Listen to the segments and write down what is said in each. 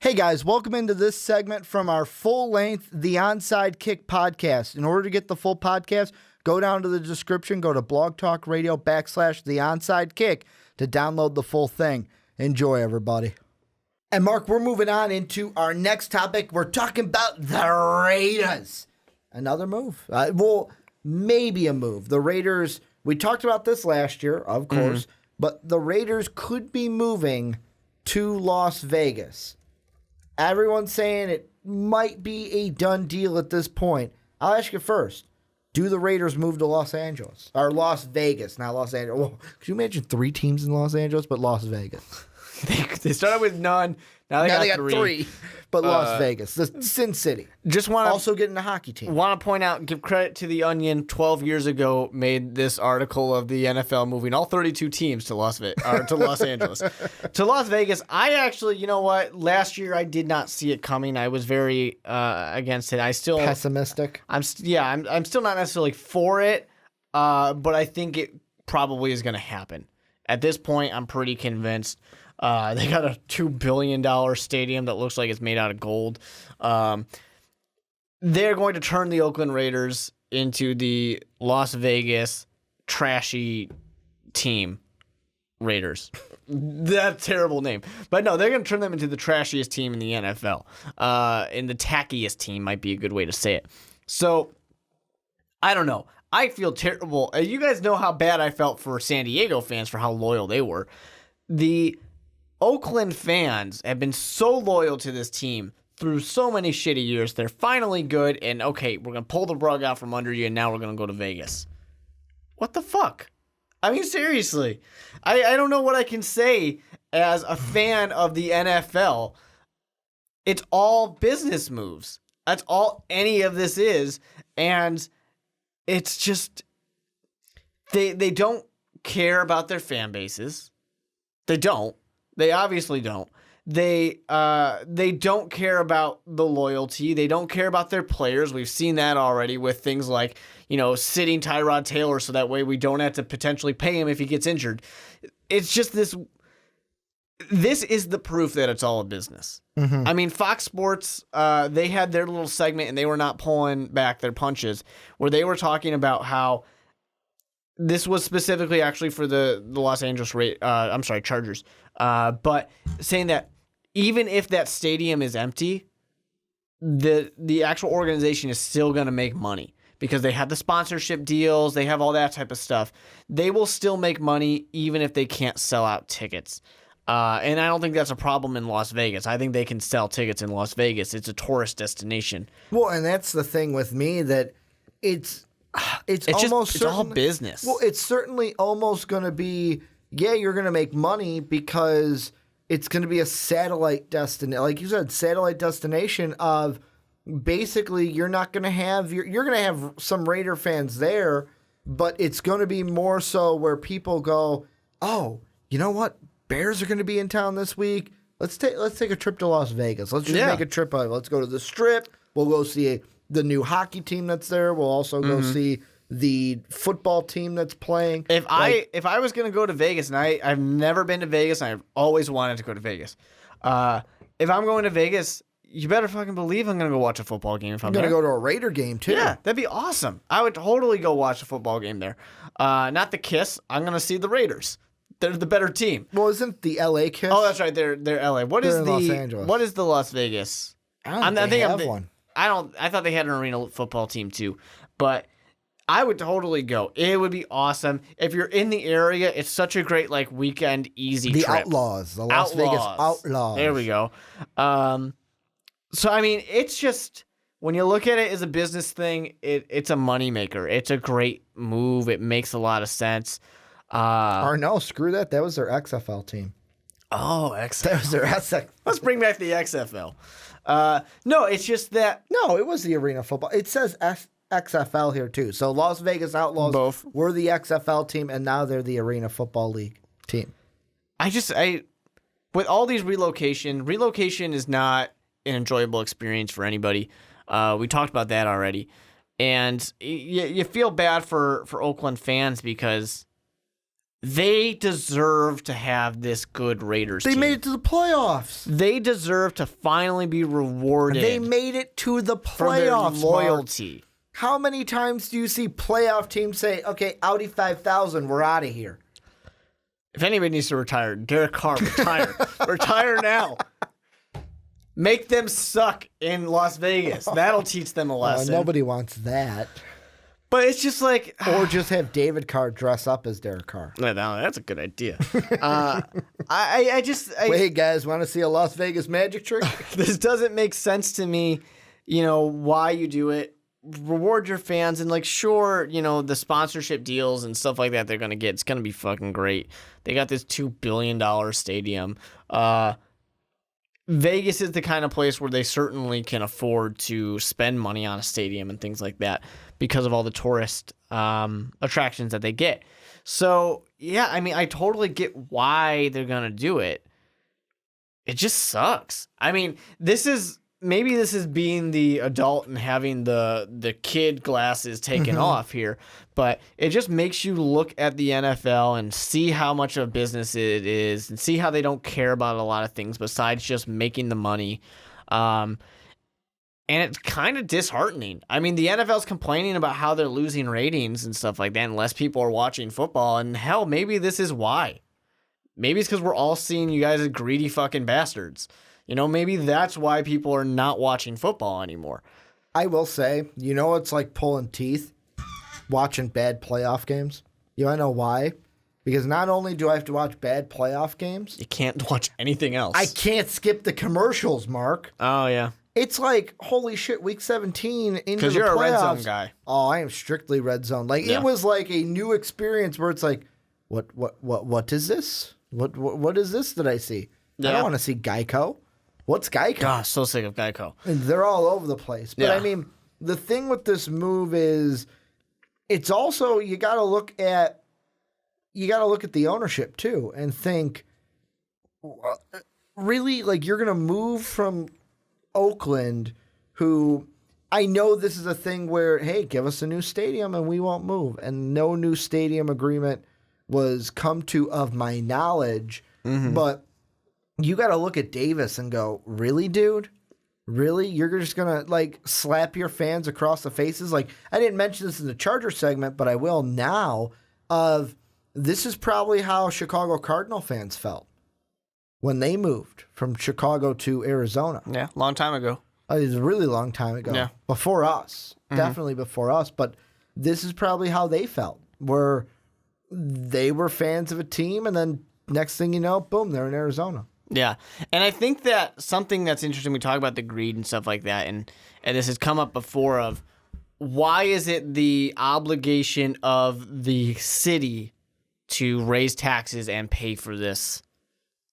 Hey guys, welcome into this segment from our full-length The Onside Kick podcast. In order to get the full podcast, go down to the description, go to Blog Talk Radio / The Onside Kick to download the full thing. Enjoy, everybody. And Mark, we're moving on into our next topic. We're talking about the Raiders. Another move. Well, maybe a move. The Raiders, we talked about this last year, of course, but the Raiders could be moving to Las Vegas. Everyone's saying it might be a done deal at this point. I'll ask you first. Do the Raiders move to Los Angeles? Or Las Vegas, not Los Angeles. Well, could you imagine 3 teams in Los Angeles, but Las Vegas? They started with none. Now they got three. But Las Vegas, the Sin City. Just want to also getting a hockey team. Want to point out, give credit to The Onion. 12 years ago, made this article of the NFL moving all 32 teams to Los Angeles, to Las Vegas. I actually, you know what? Last year I did not see it coming. I was very against it. I still pessimistic. I'm still not necessarily for it, but I think it probably is going to happen. At this point, I'm pretty convinced. They got a $2 billion stadium that looks like it's made out of gold. They're going to turn the Oakland Raiders into the Las Vegas trashy team Raiders. That terrible name. But no, they're going to turn them into the trashiest team in the NFL. And the tackiest team might be a good way to say it. So, I don't know. I feel terrible. You guys know how bad I felt for San Diego fans for how loyal they were. The Oakland fans have been so loyal to this team through so many shitty years. They're finally good, and okay, we're going to pull the rug out from under you, and now we're going to go to Vegas. What the fuck? I mean, seriously. I don't know what I can say as a fan of the NFL. It's all business moves. That's all any of this is, and it's just they don't care about their fan bases. They don't. They obviously don't. They don't care about the loyalty. They don't care about their players. We've seen that already with things like, sitting Tyrod Taylor so that way we don't have to potentially pay him if he gets injured. It's just this is the proof that it's all a business. Mm-hmm. I mean, Fox Sports, they had their little segment and they were not pulling back their punches where they were talking about how this was specifically actually for the Los Angeles Chargers. But saying that even if that stadium is empty, the actual organization is still going to make money because they have the sponsorship deals, they have all that type of stuff. They will still make money even if they can't sell out tickets. And I don't think that's a problem in Las Vegas. I think they can sell tickets in Las Vegas. It's a tourist destination. Well, and that's the thing with me that it's all business. Well, it's certainly almost going to be, you're going to make money because it's going to be a satellite destination. Like you said, satellite destination of basically you're not going to have, you're going to have some Raider fans there, but it's going to be more so where people go, oh, you know what? Bears are going to be in town this week. Let's take a trip to Las Vegas. Let's just make a trip out. Let's go to the Strip. We'll go see the new hockey team that's there. We'll also go see the football team that's playing. If I was going to go to Vegas, and I've never been to Vegas, and I've always wanted to go to Vegas. If I'm going to Vegas, you better fucking believe I'm going to go watch a football game. If I'm going to go to a Raider game, too. Yeah, that'd be awesome. I would totally go watch a football game there. Not the Kiss. I'm going to see the Raiders. They're the better team. Well, isn't the LA Kiss? Oh, that's right. They're LA. They're in Los Angeles. What is the Las Vegas? I think they have one. I thought they had an arena football team too, but I would totally go. It would be awesome if you're in the area. It's such a great weekend easy trip. The Outlaws, the Las Vegas Outlaws. There we go. So I mean, it's just when you look at it as a business thing, it's a moneymaker. It's a great move. It makes a lot of sense. Or no, screw that. That was their XFL team. Oh, XFL. That was their XFL. Let's bring back the XFL. No, it's just that. No, it was the arena football. It says XFL here too. So Las Vegas Outlaws were the XFL team, and now they're the Arena Football League team. With all these relocation is not an enjoyable experience for anybody. We talked about that already. And you feel bad for Oakland fans because They deserve to have this good Raiders team. They made it to the playoffs. They deserve to finally be rewarded. They made it to the for their playoffs. loyalty. Mark. How many times do you see playoff teams say, okay, Audi 5000, we're out of here? If anybody needs to retire, Derek Carr, retire. Retire now. Make them suck in Las Vegas. That'll teach them a lesson. Nobody wants that. But it's just like... Or just have David Carr dress up as Derek Carr. No, that's a good idea. Wait, guys, want to see a Las Vegas magic trick? This doesn't make sense to me, why you do it. Reward your fans and, sure, the sponsorship deals and stuff like that they're going to get. It's going to be fucking great. They got this $2 billion stadium. Vegas is the kind of place where they certainly can afford to spend money on a stadium and things like that because of all the tourist attractions that they get. So, yeah, I mean, I totally get why they're going to do it. It just sucks. I mean, maybe this is being the adult and having the kid glasses taken off here, but it just makes you look at the NFL and see how much of a business it is and see how they don't care about a lot of things besides just making the money. And it's kind of disheartening. I mean, the NFL's complaining about how they're losing ratings and stuff like that and less people are watching football. And hell, maybe this is why. Maybe it's because we're all seeing you guys as greedy fucking bastards. Maybe that's why people are not watching football anymore. I will say, it's like pulling teeth watching bad playoff games. You want to know why? Because not only do I have to watch bad playoff games, you can't watch anything else. I can't skip the commercials, Mark. Oh, yeah. It's like, holy shit, week 17 into the playoffs. Because you're a red zone guy. Oh, I am strictly red zone. It was like a new experience where it's like, what is this? What is this that I see? Yeah. I don't want to see Geico. What's Geico? God, so sick of Geico. And they're all over the place. But I mean, the thing with this move is it's also you got to look at the ownership too and think really you're going to move from Oakland, who I know this is a thing where, hey, give us a new stadium and we won't move. And no new stadium agreement was come to of my knowledge. But you got to look at Davis and go, really, dude? Really? You're just going to, slap your fans across the faces? I didn't mention this in the Charger segment, but I will now, this is probably how Chicago Cardinal fans felt when they moved from Chicago to Arizona. Yeah, long time ago. It was a really long time ago. Yeah. Before us. Definitely before us. But this is probably how they felt, where they were fans of a team, and then next thing you know, boom, they're in Arizona. Yeah, and I think that something that's interesting, we talk about the greed and stuff like that, and this has come up before of why is it the obligation of the city to raise taxes and pay for this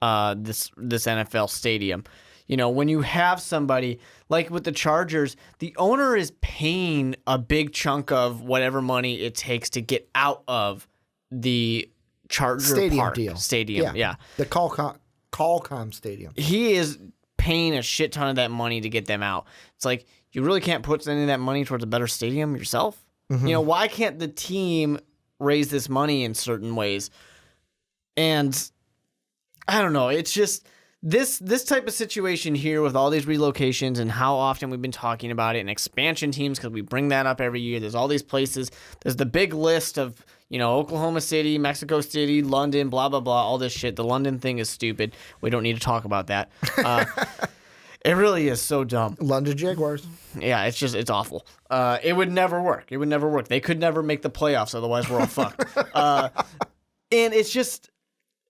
this NFL stadium? When you have somebody like with the Chargers, the owner is paying a big chunk of whatever money it takes to get out of the Charger stadium deal. Stadium, yeah. The Qualcomm Stadium. He is paying a shit ton of that money to get them out. It's like, you really can't put any of that money towards a better stadium yourself? Why can't the team raise this money in certain ways? And I don't know. It's just this type of situation here with all these relocations and how often we've been talking about it and expansion teams, because we bring that up every year. There's all these places. There's the big list of, Oklahoma City, Mexico City, London, blah, blah, blah, all this shit. The London thing is stupid. We don't need to talk about that. It really is so dumb. London Jaguars. Yeah, it's awful. It would never work. They could never make the playoffs, otherwise we're all fucked. And it's just...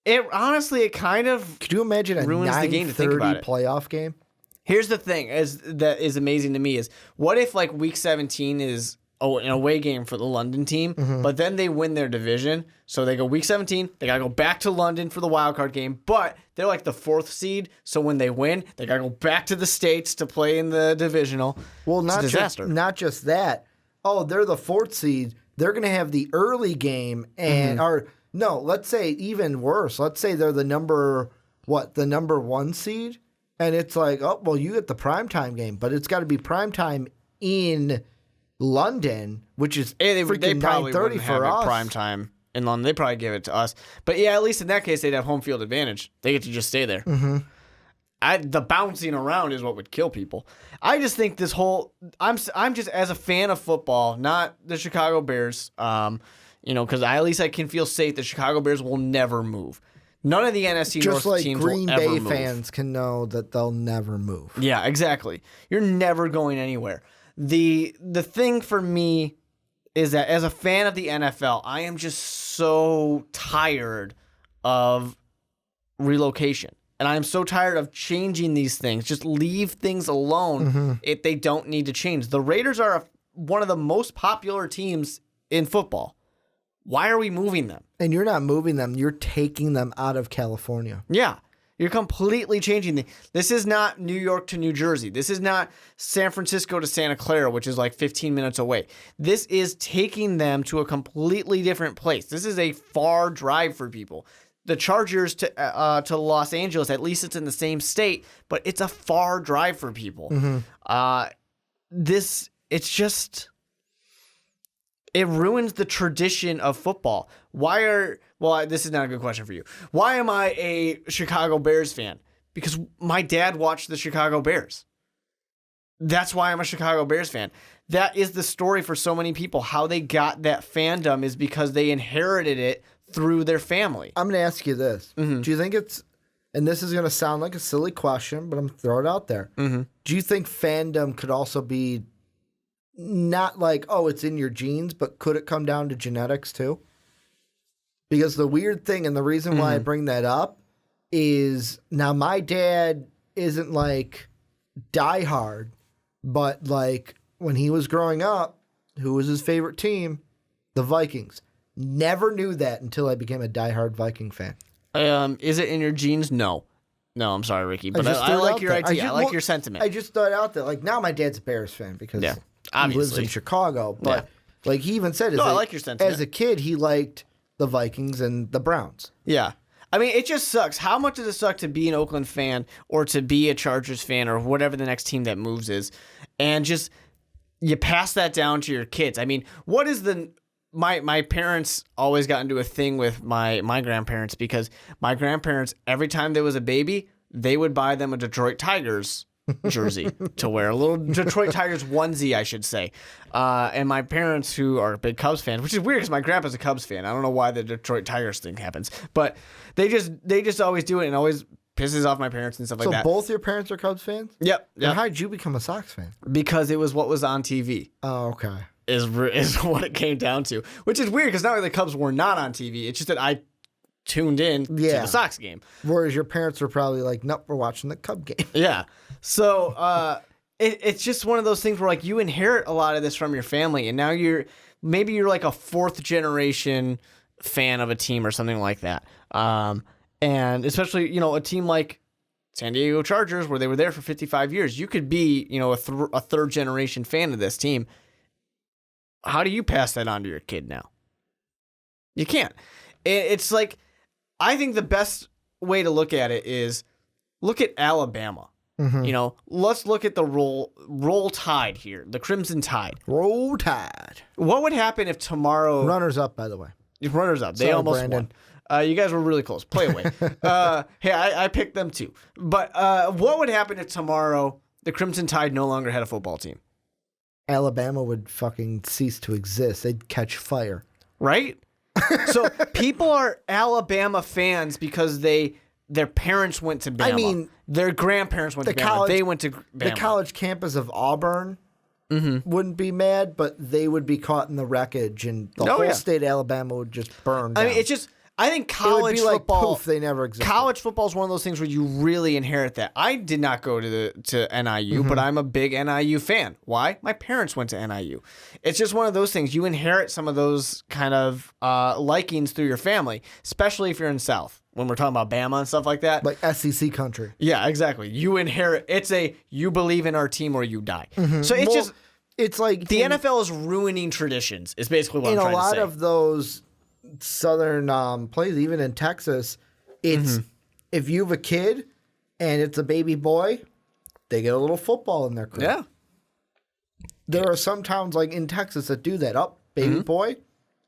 It kind of could you imagine a ruins the game to think about it. Playoff game? Here's the thing that is amazing to me is what if week 17 is an away game for the London team, but then they win their division, so they go week 17, they gotta go back to London for the wild card game, but they're the 4th seed, so when they win, they gotta go back to the States to play in the divisional. Well, not just that. Oh, they're the 4th seed. They're gonna have the early game and No, let's say even worse. Let's say they're the number 1 seed, and it's you get the primetime game, but it's got to be primetime in London, which is freaking 9:30 for us. Primetime in London. They probably give it to us. But yeah, at least in that case, they'd have home field advantage. They get to just stay there. Mm-hmm. The bouncing around is what would kill people. I just think this whole I'm just as a fan of football, not the Chicago Bears. Because at least I can feel safe. The Chicago Bears will never move. None of the NFC North teams Green will ever Bay move. fans can know that they'll never move. Yeah, exactly. You're never going anywhere. The thing for me is that as a fan of the NFL, I am just so tired of relocation. And I am so tired of changing these things. Just leave things alone if they don't need to change. The Raiders are one of the most popular teams in football. Why are we moving them? And you're not moving them. You're taking them out of California. Yeah. You're completely changing them. This is not New York to New Jersey. This is not San Francisco to Santa Clara, which is like 15 minutes away. This is taking them to a completely different place. This is a far drive for people. The Chargers to Los Angeles, at least it's in the same state, but it's a far drive for people. It ruins the tradition of football. This is not a good question for you. Why am I a Chicago Bears fan? Because my dad watched the Chicago Bears. That's why I'm a Chicago Bears fan. That is the story for so many people. How they got that fandom is because they inherited it through their family. I'm going to ask you this. Do you think it's, and this is going to sound like a silly question, but I'm going to throw it out there. Do you think fandom could also be not like, oh, it's in your genes, but could it come down to genetics too? Because the weird thing, and the reason why I bring that up is, now my dad isn't like diehard, but like when he was growing up, who was his favorite team? The Vikings. Never knew that until I became a diehard Viking fan. Is it in your genes? No, I'm sorry, Ricky, but I like your idea. I like your sentiment. I just thought out there, like, now my dad's a Bears fan because he lives in Chicago, but like he even said, I like your sentiment. As a kid, he liked the Vikings and the Browns. Yeah. I mean, it just sucks. How much does it suck to be an Oakland fan or to be a Chargers fan or whatever the next team that moves is, and just you pass that down to your kids? I mean, what is my parents always got into a thing with my grandparents, because my grandparents, every time there was a baby, they would buy them a Detroit Tigers jersey to wear, a little Detroit Tigers onesie, I should say. And my parents, who are big Cubs fans, which is weird because my grandpa's a Cubs fan. I don't know why the Detroit Tigers thing happens, but they just always do it, and always pisses off my parents and stuff like that. So both your parents are Cubs fans? Yep. And how did you become a Sox fan? Because it was what was on TV. Oh, okay. Is what it came down to, which is weird because not only the Cubs were not on TV, it's just that I tuned in to the Sox game. Whereas your parents were probably like, nope, we're watching the Cub game. Yeah. So it's just one of those things where like you inherit a lot of this from your family, and now you're like a fourth generation fan of a team or something like that. And especially, a team like San Diego Chargers, where they were there for 55 years, you could be, a third generation fan of this team. How do you pass that on to your kid now? You can't. It's like, I think the best way to look at it is look at Alabama. Let's look at the roll Tide here, the Crimson Tide. Roll Tide. What would happen if tomorrow... Runners up, by the way. Runners up. They Sorry, almost Brandon. won. You guys were really close. Play away. Hey, I picked them too. But what would happen if tomorrow the Crimson Tide no longer had a football team? Alabama would fucking cease to exist. They'd catch fire. Right? So people are Alabama fans because their parents went to Bama. I mean, their grandparents went to Bama. They went to Bama. The college campus of Auburn wouldn't be mad, but they would be caught in the wreckage, and the whole state of Alabama would just burn down. I mean, I think college it would be football. Like poof, they never existed. College football is one of those things where you really inherit that. I did not go to NIU, but I'm a big NIU fan. Why? My parents went to NIU. It's just one of those things. You inherit some of those kind of likings through your family, especially if you're in South. When we're talking about Bama and stuff like that. Like SEC country. Yeah, exactly. You inherit. It's you believe in our team or you die. So it's like the NFL is ruining traditions. Is basically what I'm trying to say. In a lot of those southern plays, even in Texas, it's if you have a kid and it's a baby boy, they get a little football in their career. Yeah. There are some towns like in Texas that do that. Baby boy,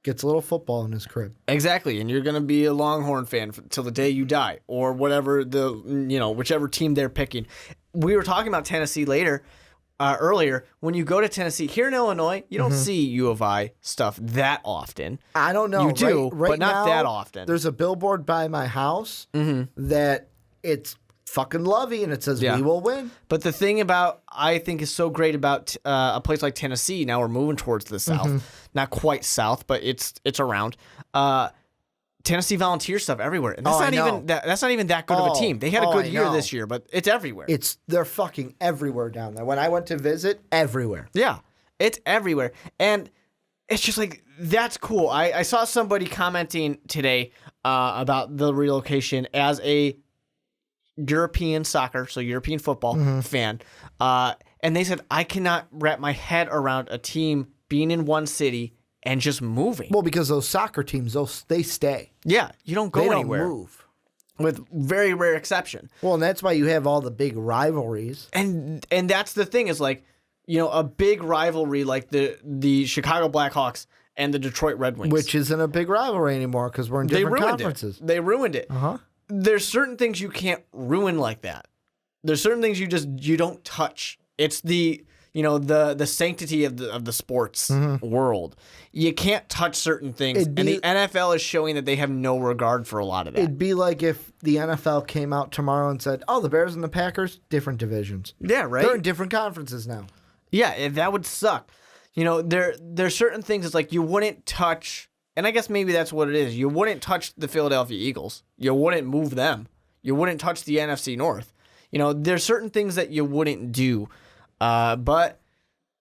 Gets a little football in his crib. Exactly, and you're going to be a Longhorn fan till the day you die, or whatever whichever team they're picking. We were talking about Tennessee earlier. When you go to Tennessee, here in Illinois, you don't see U of I stuff that often. I don't know. You do, right but not now, that often. There's a billboard by my house that it's fucking lovey, and it says, we will win. But the thing I think is so great about a place like Tennessee, now we're moving towards the south. Not quite south, but it's around. Tennessee Volunteer stuff everywhere. And that's not even that good of a team. They had a good year this year, but it's everywhere. They're fucking everywhere down there. When I went to visit, everywhere. Yeah, it's everywhere. And it's just like, that's cool. I saw somebody commenting today about the relocation as a European soccer, so European football fan. And they said, I cannot wrap my head around a team being in one city and just moving. Well, because those soccer teams, they stay. Yeah, you don't go anywhere. They don't move. With very rare exception. Well, and that's why you have all the big rivalries. And that's the thing is like, a big rivalry like the Chicago Blackhawks and the Detroit Red Wings. Which isn't a big rivalry anymore because we're in different conferences. They ruined it. Uh-huh. There's certain things you can't ruin like that. There's certain things you don't touch. It's the sanctity of the sports world. You can't touch certain things, and the NFL is showing that they have no regard for a lot of that. It'd be like if the NFL came out tomorrow and said, "Oh, the Bears and the Packers, different divisions." Yeah, right. They're in different conferences now. Yeah, that would suck. There's certain things it's like you wouldn't touch, and I guess maybe that's what it is. You wouldn't touch the Philadelphia Eagles. You wouldn't move them. You wouldn't touch the NFC North. There's certain things that you wouldn't do. But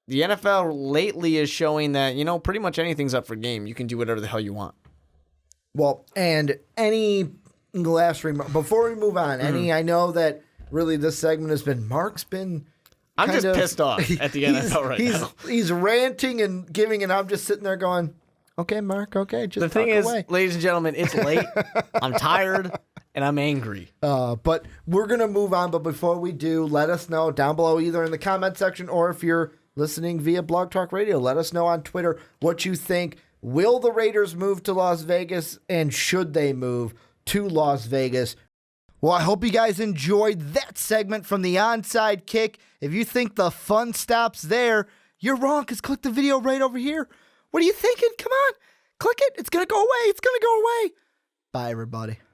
the NFL lately is showing that, pretty much anything's up for game. You can do whatever the hell you want. Well, and any last remark before we move on, I know that really this segment has been, Mark's been I'm just pissed off at the NFL now. He's ranting and giving, and I'm just sitting there going, okay, Mark, okay, just the thing is, away. Ladies and gentlemen, it's late. I'm tired. And I'm angry. But we're going to move on. But before we do, let us know down below, either in the comment section or if you're listening via Blog Talk Radio, let us know on Twitter what you think. Will the Raiders move to Las Vegas, and should they move to Las Vegas? Well, I hope you guys enjoyed that segment from the Onside Kick. If you think the fun stops there, you're wrong, because click the video right over here. What are you thinking? Come on, click it. It's going to go away. It's going to go away. Bye, everybody.